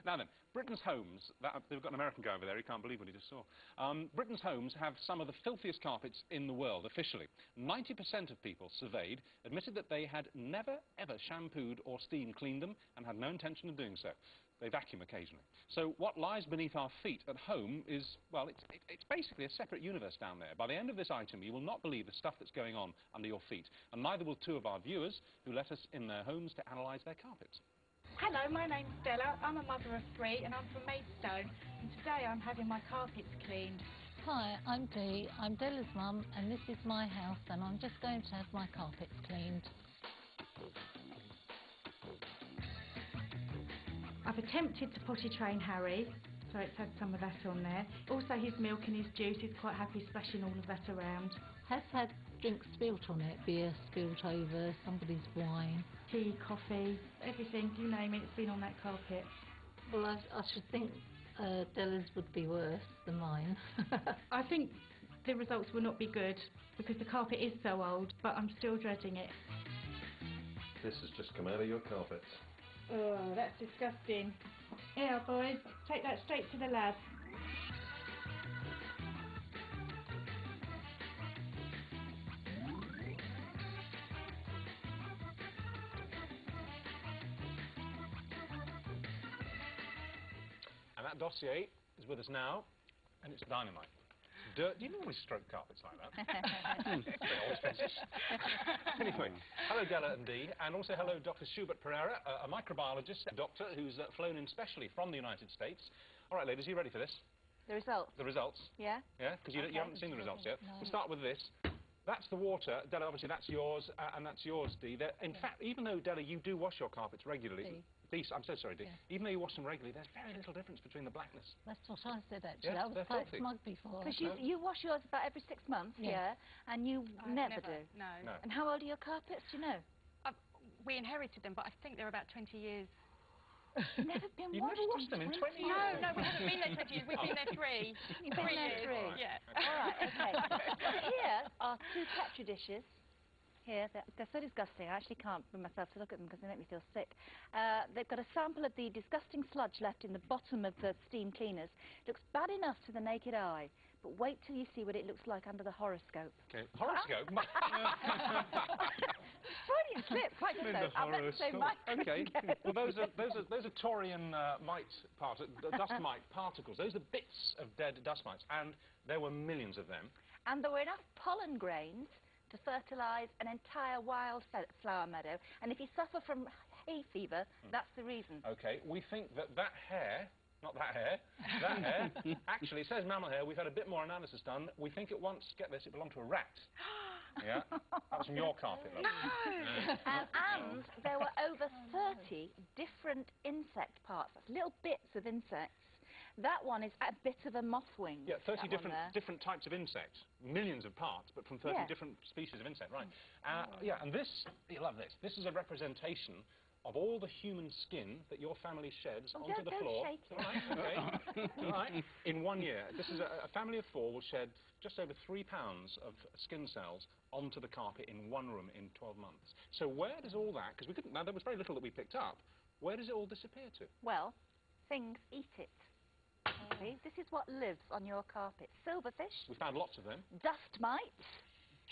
Now then, Britain's homes, they've got an American guy over there, he can't believe what he just saw. Britain's homes have some of the filthiest carpets in the world, officially. 90% of people surveyed admitted that they had never, ever shampooed or steam cleaned them and had no intention of doing so. They vacuum occasionally. So what lies beneath our feet at home is, well, it's basically a separate universe down there. By the end of this item, you will not believe the stuff that's going on under your feet, and neither will two of our viewers who let us in their homes to analyse their carpets. Hello, my name's Stella. I'm a mother of 3 and I'm from Maidstone, and today I'm having my carpets cleaned. Hi, I'm Dee. I'm Della's mum, and this is my house, and I'm just going to have my carpets cleaned. I've attempted to potty train Harry, so it's had some of that on there. Also his milk and his juice, he's quite happy splashing all of that around. Has had drinks spilt on it, beer spilt over, somebody's wine. Tea, coffee, everything, you name it, it's been on that carpet. Well, I should think Della's would be worse than mine. I think the results will not be good because the carpet is so old, but I'm still dreading it. This has just come out of your carpets. Oh, that's disgusting. Here, boys, take that straight to the lab. And that dossier is with us now, and it's dynamite. Dirt. Do you normally stroke carpets like that? Anyway, hello Della and Dee, and also hello Dr. Schubert Pereira, a microbiologist doctor who's flown in specially from the United States. All right, ladies, are you ready for this? The results? The results. Yeah? Yeah, because you haven't seen the results yet. No. We'll start with this. That's the water. Della, obviously that's yours, and that's yours, Dee. In fact, even though, Della, you do wash your carpets regularly... Dee, I'm so sorry, Dee. Yeah. Even though you wash them regularly, there's very little difference between the blackness. That's what I said, actually. Yeah, I was quite smug before. Because you wash yours about every 6 months, yeah? And you never do? No. And how old are your carpets, do you know? We inherited them, but I think they're about 20 years. You've never been You've never washed them in 20 years? No, we haven't been there 20 years. We've been there 3. You've been there 3? Right. Yeah. All right, OK. Well, here are 2 Petri dishes. Here, they're so disgusting, I actually can't bring myself to look at them because they make me feel sick. They've got a sample of the disgusting sludge left in the bottom of the steam cleaners. It looks bad enough to the naked eye, but wait till you see what it looks like under the horoscope. Okay, horoscope? Freudian slip, quite so. I meant to say Okay, well those are Taurian dust mite particles. Those are bits of dead dust mites, and there were millions of them. And there were enough pollen grains to fertilise an entire wildflower meadow. And if you suffer from hay fever, that's the reason. OK, we think that hair, not that hair, that hair, actually, it says mammal hair. We've had a bit more analysis done. We think it once, get this, it belonged to a rat. Yeah, that was from your carpet. No! And there were over 30 different insect parts, that's little bits of insects. That one is a bit of a moth wing. Yeah, 30 different types of insects. Millions of parts, but from 30 different species of insect, right. Yeah, and this, you love this, this is a representation of all the human skin that your family sheds onto the floor. Shake it. All right, okay. All right. In 1 year. This is a family of 4 will shed just over 3 pounds of skin cells onto the carpet in 1 room in 12 months. So where does all that, because we couldn't, now there was very little that we picked up, where does it all disappear to? Well, things eat it. See, this is what lives on your carpet. Silverfish. We found lots of them. Dust mites.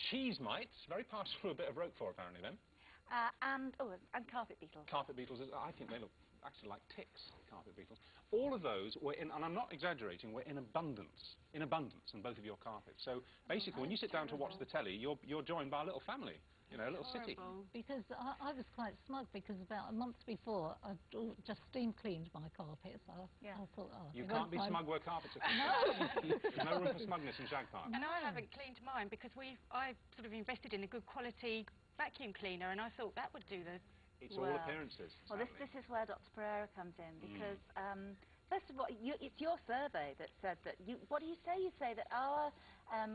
Cheese mites, very partial to a bit of Roquefort apparently then. And carpet beetles. Carpet beetles, I think they look actually like ticks, carpet beetles. All of those were in, and I'm not exaggerating, were in abundance in both of your carpets. So basically, when you sit down to watch the telly, you're joined by a little family, you know, a little city. Because I was quite smug because about a month before I'd just steam cleaned my carpets. I thought, oh, you can't be smug where carpets are concerned. There's no room for smugness in Jagpie. And I haven't cleaned mine because I've sort of invested in a good quality vacuum cleaner, and I thought that would do the... It's all appearances. Well, this is where Dr. Pereira comes in, because first of all, it's your survey that said that what do you say? You say that our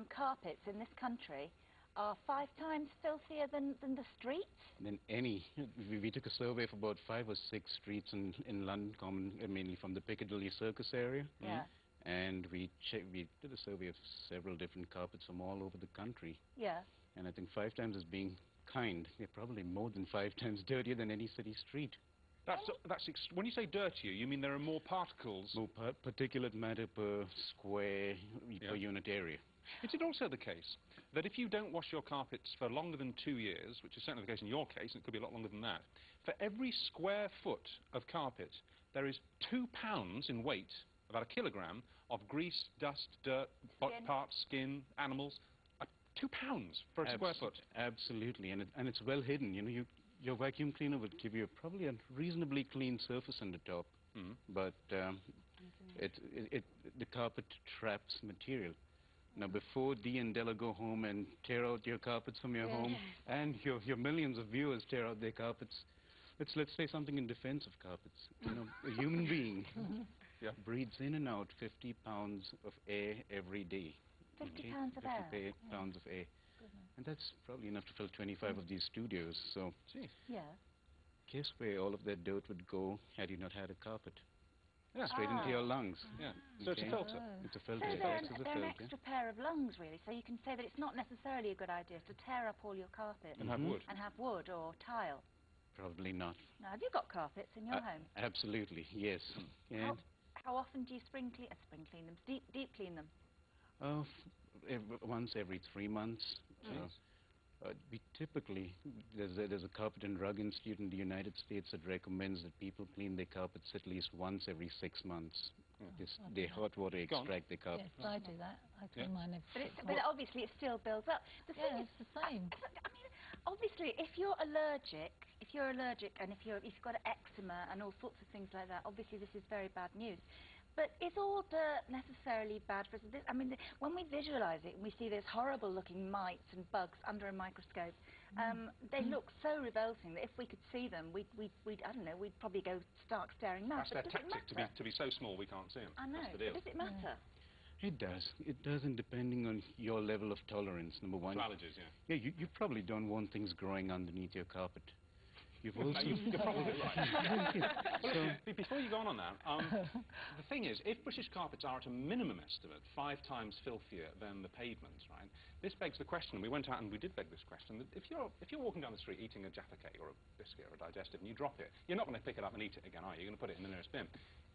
carpets in this country are 5 times filthier than the streets? Than any. We took a survey of about 5 or 6 streets in London, mainly from the Piccadilly Circus area. Yeah. And we did a survey of several different carpets from all over the country. Yeah. And I think 5 times as being kind, they're probably more than 5 times dirtier than any city street. When you say dirtier, you mean there are more particles? More particulate matter per square per unit area. Is it also the case that if you don't wash your carpets for longer than 2 years, which is certainly the case in your case, and it could be a lot longer than that, for every square foot of carpet, there is 2 pounds in weight, about 1 kilogram, of grease, dust, dirt, parts, skin, animals. 2 pounds for a square foot. Absolutely, and it's well hidden. You know, your vacuum cleaner would give you probably a reasonably clean surface on the top, but the carpet traps material. Now, before Dee and Della go home and tear out your carpets from your home, and your millions of viewers tear out their carpets, let's say something in defense of carpets. You know, a human being breathes in and out 50 pounds of air every day. 50 pounds of air? 50 pounds of air. And that's probably enough to fill 25 of these studios. So, guess where all of that dirt would go had you not had a carpet? Straight into your lungs. So it's a filter. It's a filter. So they're an extra pair of lungs, really. So you can say that it's not necessarily a good idea to tear up all your carpet and have wood. And have wood or tile. Probably not. Now, have you got carpets in your home? Absolutely, yes. How often do you spring clean them? Deep clean them? Once every 3 months. We typically, there's a Carpet and Rug Institute in the United States that recommends that people clean their carpets at least once every 6 months. They hot water extract their carpet. Yes, I do that. I clean mine every 6 months. But obviously it still builds up. The thing is, it's the same. I mean, obviously, if you're allergic and if you've got eczema and all sorts of things like that, obviously this is very bad news. But is all dirt necessarily bad for us? I mean, when we visualise it and we see those horrible-looking mites and bugs under a microscope, they look so revolting that if we could see them, we'd I don't know, we'd probably go stark staring mad. That's their tactic, to be so small we can't see them. I know. But does it matter? It does. It does, and depending on your level of tolerance, number one. To allergies, Yeah, you probably don't want things growing underneath your carpet. You've also... You're probably right. Well, before you go on that, the thing is, if British carpets are at a minimum estimate 5 times filthier than the pavements, right, this begs the question, and we went out and we did beg this question, that if you're walking down the street eating a Jaffa cake or a biscuit or a digestive and you drop it, you're not going to pick it up and eat it again, are you? You're going to put it in the nearest bin.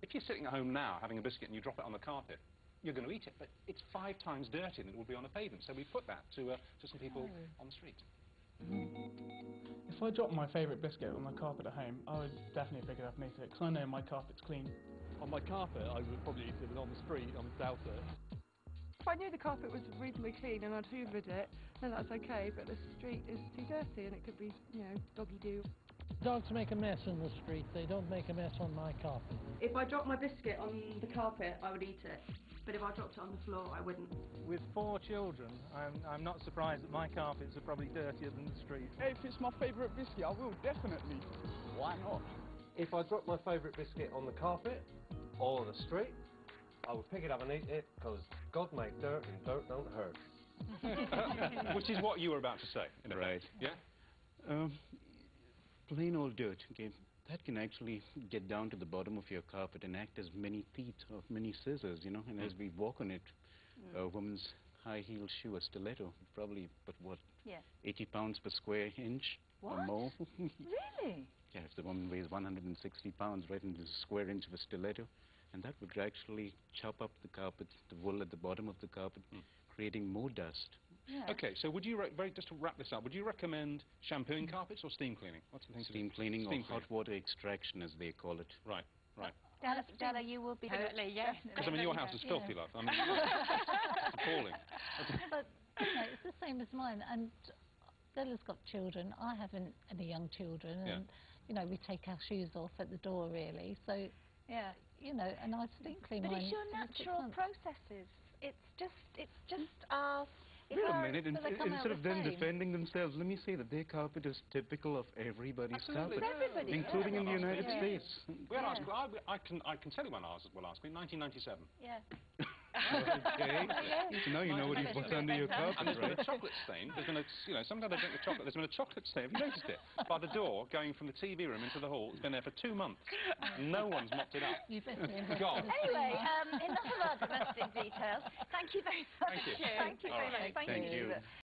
If you're sitting at home now having a biscuit and you drop it on the carpet, you're going to eat it, but it's 5 times dirtier than it would be on a pavement, so we put that to some people on the street. If I dropped my favourite biscuit on the carpet at home, I would definitely pick it up and eat it, because I know my carpet's clean. On my carpet, I would probably eat it, but on the street, I would doubt it. If I knew the carpet was reasonably clean and I'd hoovered it, then that's okay, but the street is too dirty and it could be, you know, doggy-doo. Dogs make a mess in the street, they don't make a mess on my carpet. If I dropped my biscuit on the carpet, I would eat it. But if I dropped it on the floor, I wouldn't. With 4 children, I'm not surprised that my carpets are probably dirtier than the street. If it's my favourite biscuit, I will definitely. Why not? If I drop my favourite biscuit on the carpet or on the street, I would pick it up and eat it, because God made dirt and dirt don't hurt. Which is what you were about to say. Right. Yeah? Plain old dirt, okay? That can actually get down to the bottom of your carpet and act as many teeth or many scissors, you know, and as we walk on it, a woman's high heel shoe, a stiletto, probably, but what, 80 pounds per square inch or more? Really? Yeah, if the woman weighs 160 pounds right into the square inch of a stiletto, and that would actually chop up the carpet, the wool at the bottom of the carpet, creating more dust. Yeah. Okay, so would you, just to wrap this up, would you recommend shampooing carpets or steam cleaning? What's the thing? Steam cleaning or hot water extraction, as they call it. Right, right. Della, you will be... Totally, yes. Because, I mean, your house is filthy, love. I mean, it's appalling. But, you know, it's the same as mine, and Della's got children. I haven't any young children, and, you know, we take our shoes off at the door, really, so... Yeah. You know, and I steam clean mine. But it's your natural processes. It's just our... Wait a minute, instead of them defending themselves, let me say that their carpet is typical of everybody's carpet, including in the United States. We'll ask, I can tell you when ours will ask me, 1997. Yeah. Okay. Now you know what's under your carpet, and there's right? been a chocolate stain. There's been a, you know, sometimes I drink the chocolate. There's been a chocolate stain. Have you noticed it? By the door, going from the TV room into the hall. It's been there for 2 months. No one's mopped it up. God. Anyway, enough of our domestic details. Thank you very much. Thank you. Thank you very much. Thank you.